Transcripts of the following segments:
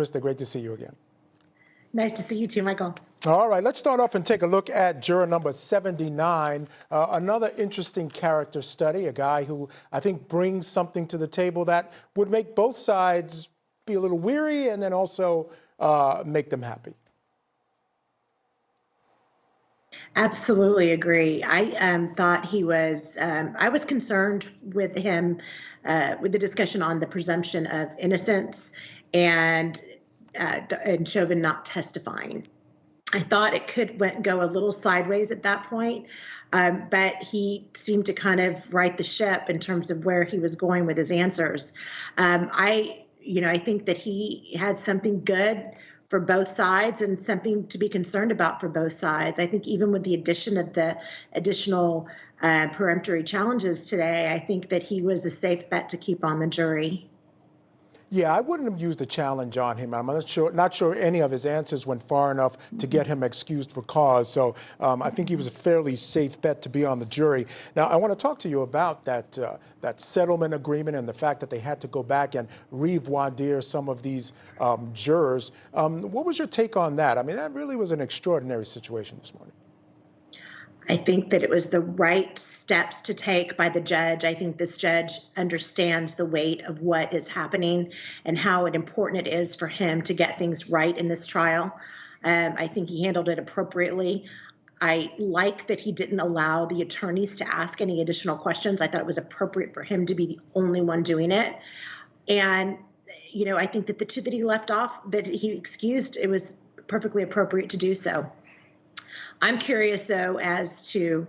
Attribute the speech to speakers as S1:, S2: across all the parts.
S1: Christa, great to see you again.
S2: Nice to see you too, Michael.
S1: All right, let's start off and take a look at juror number 79, another interesting character study, a guy who I think brings something to the table that would make both sides be a little weary and then also make them happy.
S2: Absolutely agree. I thought he was, I was concerned with him, with the discussion on the presumption of innocence and Chauvin not testifying. I thought it could go a little sideways at that point, but he seemed to kind of right the ship in terms of where he was going with his answers. I think that he had something good for both sides and something to be concerned about for both sides. I think even with the addition of the additional peremptory challenges today, I think that he was a safe bet to keep on the jury.
S1: Yeah, I wouldn't have used a challenge on him. I'm not sure any of his answers went far enough to get him excused for cause. So I think he was a fairly safe bet to be on the jury. Now, I want to talk to you about that settlement agreement and the fact that they had to go back and revoir dire some of these jurors. What was your take on that? I mean, that really was an extraordinary situation this morning.
S2: I think that it was the right steps to take by the judge. I think this judge understands the weight of what is happening and how important it is for him to get things right in this trial. I think he handled it appropriately. I like that he didn't allow the attorneys to ask any additional questions. I thought it was appropriate for him to be the only one doing it. And, I think that the two that he left off, that he excused, it was perfectly appropriate to do so. I'm curious, though, as to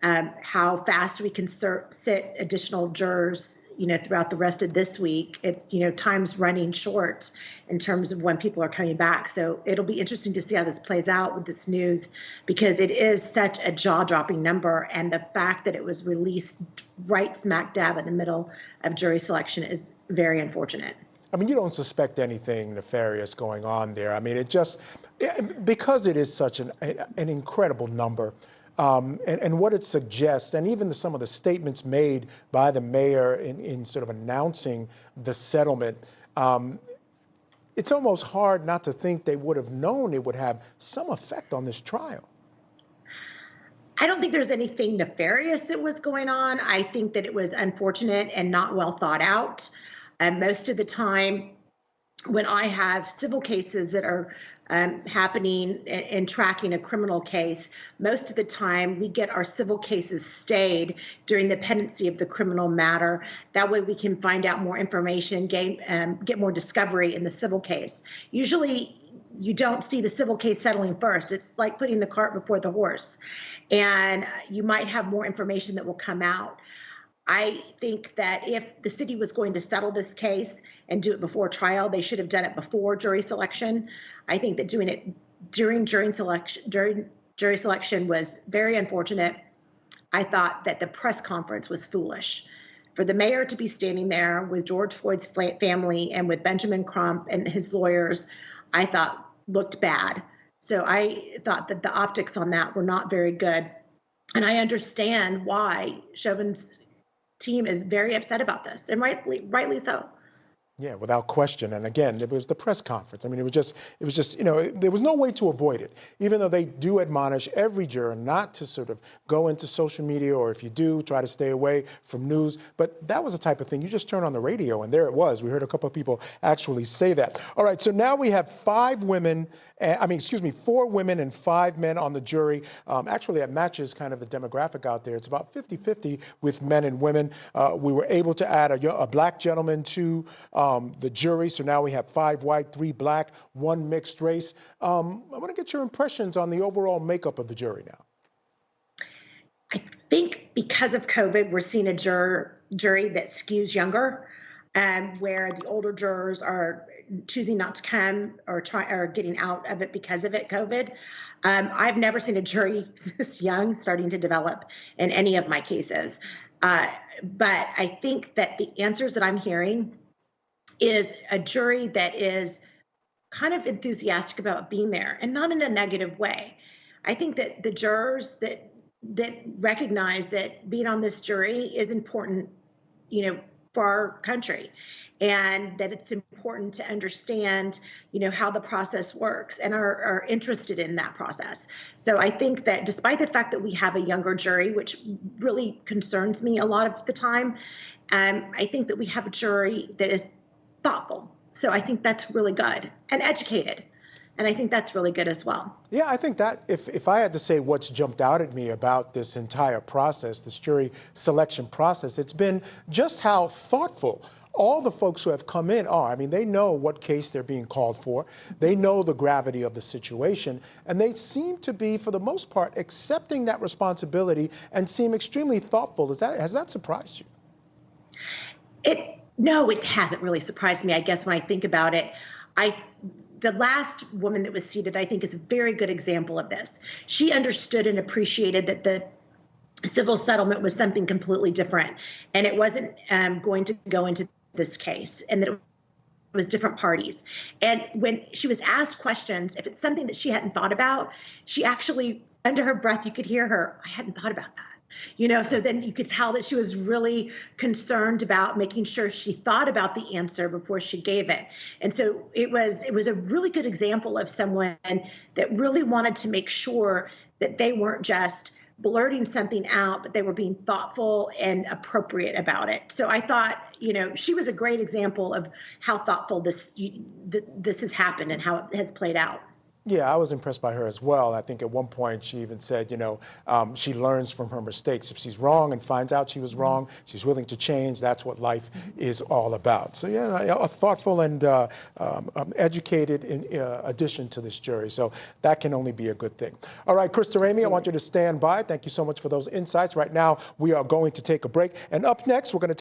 S2: how fast we can sit additional jurors, throughout the rest of this week. Time's running short in terms of when people are coming back. So it'll be interesting to see how this plays out with this news, because it is such a jaw-dropping number. And the fact that it was released right smack dab in the middle of jury selection is very unfortunate.
S1: I mean, you don't suspect anything nefarious going on there. I mean, because it is such an incredible number, and what it suggests, and even some of the statements made by the mayor in sort of announcing the settlement, it's almost hard not to think they would have known it would have some effect on this trial.
S2: I don't think there's anything nefarious that was going on. I think that it was unfortunate and not well thought out. Most of the time, when I have civil cases that are happening and tracking a criminal case, most of the time we get our civil cases stayed during the pendency of the criminal matter. That way we can find out more information, get more discovery in the civil case. Usually you don't see the civil case settling first. It's like putting the cart before the horse. And you might have more information that will come out. I think that if the city was going to settle this case and do it before trial, they should have done it before jury selection. I think that doing it during jury selection was very unfortunate. I thought that the press conference was foolish. For the mayor to be standing there with George Floyd's family and with Benjamin Crump and his lawyers, I thought looked bad. So I thought that the optics on that were not very good. And I understand why Chauvin's team is very upset about this, and rightly so.
S1: Yeah, without question. And again, it was the press conference. I mean, it was just, there was no way to avoid it, even though they do admonish every juror not to sort of go into social media, or if you do, try to stay away from news. But that was the type of thing. You just turn on the radio and there it was. We heard a couple of people actually say that. All right, so now we have 4 women and 5 men on the jury. Actually, that matches kind of the demographic out there. It's about 50-50 with men and women. We were able to add a black gentleman to the jury. So now we have 5 white, 3 black, 1 mixed race. I want to get your impressions on the overall makeup of the jury now.
S2: I think because of COVID, we're seeing a jury that skews younger, where the older jurors are choosing not to come or getting out of it because of COVID. I've never seen a jury this young starting to develop in any of my cases. But I think that the answers that I'm hearing is a jury that is kind of enthusiastic about being there, and not in a negative way. I think that the jurors that recognize that being on this jury is important, for our country, and that it's important to understand, how the process works and are interested in that process. So I think that despite the fact that we have a younger jury, which really concerns me a lot of the time, I think that we have a jury that is thoughtful. So I think that's really good, and educated. And I think that's really good as well.
S1: Yeah, I think that if I had to say what's jumped out at me about this entire process, this jury selection process, it's been just how thoughtful all the folks who have come in are. I mean, they know what case they're being called for. They know the gravity of the situation, and they seem to be, for the most part, accepting that responsibility and seem extremely thoughtful. Has that surprised you?
S2: No, it hasn't really surprised me. I guess when I think about it, the last woman that was seated, I think, is a very good example of this. She understood and appreciated that the civil settlement was something completely different, and it wasn't going to go into this case, and that it was different parties. And when she was asked questions, if it's something that she hadn't thought about, she actually, under her breath, you could hear her, "I hadn't thought about that." So then you could tell that she was really concerned about making sure she thought about the answer before she gave it. And so it was a really good example of someone that really wanted to make sure that they weren't just blurting something out, but they were being thoughtful and appropriate about it. So I thought, she was a great example of how thoughtful this has happened and how it has played out.
S1: Yeah, I was impressed by her as well. I think at one point she even said, she learns from her mistakes. If she's wrong and finds out she was wrong, she's willing to change. That's what life is all about. So yeah, a thoughtful and educated addition to this jury. So that can only be a good thing. All right, Christa Ramey, I want you to stand by. Thank you so much for those insights. Right now, we are going to take a break. And up next, we're going to